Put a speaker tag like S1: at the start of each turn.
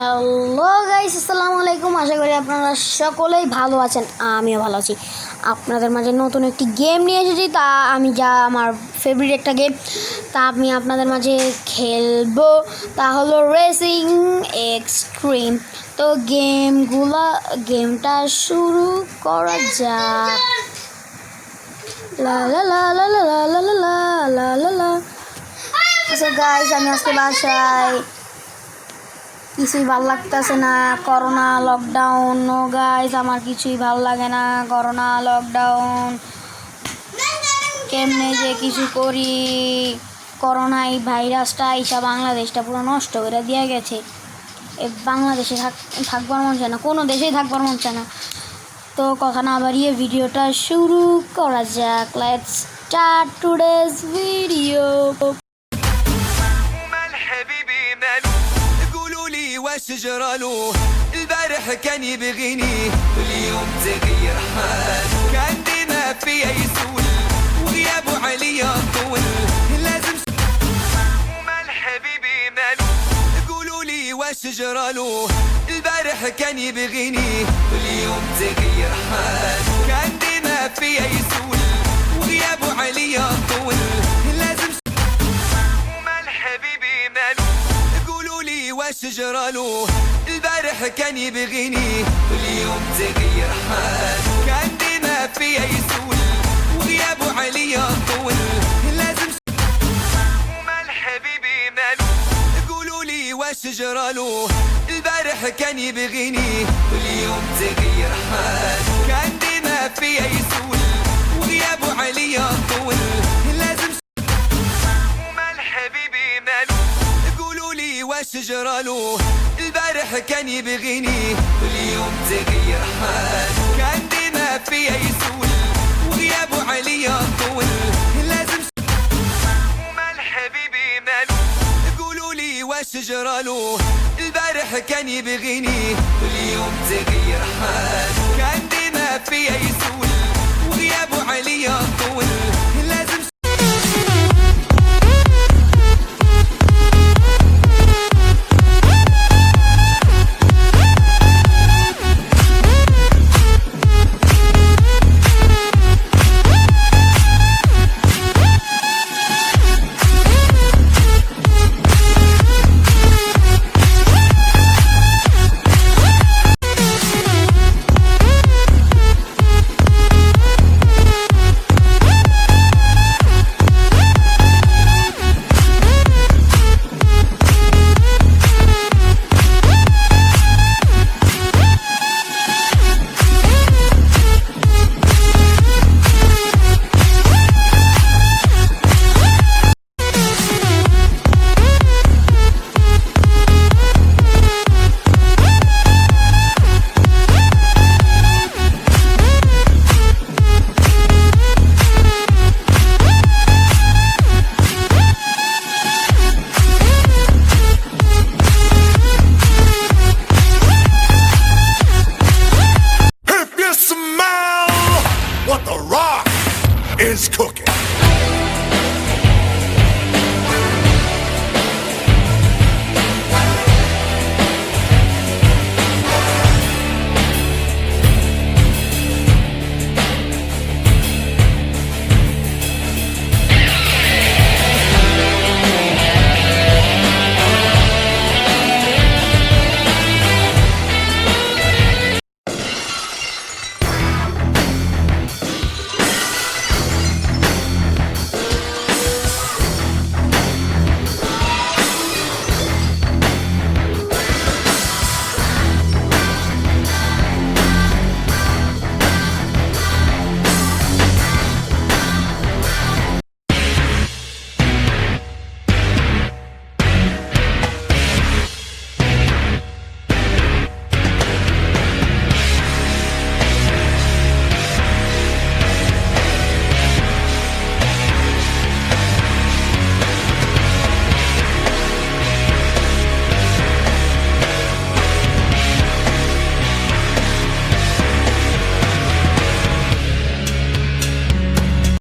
S1: Hello guys, আসসালামু আলাইকুম। আশা করি আপনারা সকলেই ভালো আছেন। আমিও ভালো আছি। আপনাদের মাঝে নতুন একটি গেম নিয়ে এসেছি, তা আমার ফেভারিট একটা গেম, তা আমি আপনাদের মাঝে খেলবো। তা হলো রেসিং এক্সট্রিম। তো গেমটা শুরু করা যাক। লা লা লা লা লা লা লা লা লা লা লা। আচ্ছা গাইস, আমি আজকে বাসায়, কিছুই ভাল লাগতেছে না। Corona lockdown. নো গাইস, আমার কিছুই ভাল লাগে না। করোনা লকডাউন, কেমনে যে কিছু করি। করোনা এই ভাইরাসটা এইসা বাংলাদেশটা পুরো নষ্ট করে দিয়ে গেছে। বাংলাদেশে থাকবার মন চায় না, কোনো দেশেই থাকবার মন চায় না। তো কথা না বাড়িয়ে ভিডিওটা শুরু করা যাক। Let's start today's video.
S2: وش جراله البارح كان يبغيني واليوم تغير حال كان ديما فيا يسول وغيابه عليا طول لازم ومال حبيبي ماله قولوا لي وش جراله البارح كان يبغيني واليوم تغير حال كان ديما فيا يسول وغيابه عليا طول لازم ومال حبيبي ماله وش جراله البارح كان يبغيني واليوم تغير حال كان ديما فيا يسول وغيابه عليا طول لازم ومال حبيبي ماله قولوا لي وش جراله البارح كان يبغيني واليوم تغير حال كان ديما فيا يسول وغيابه عليا طول لازم ومال حبيبي ماله وش جراله البارح كان يبغيني واليوم تغير حال كان ديما فيا يسول وغيابه عليا طول لازم ومال حبيبي ماله قولوا لي وش جراله البارح كان يبغيني واليوم تغير حال كان ديما فيا يسول وغيابه عليا طول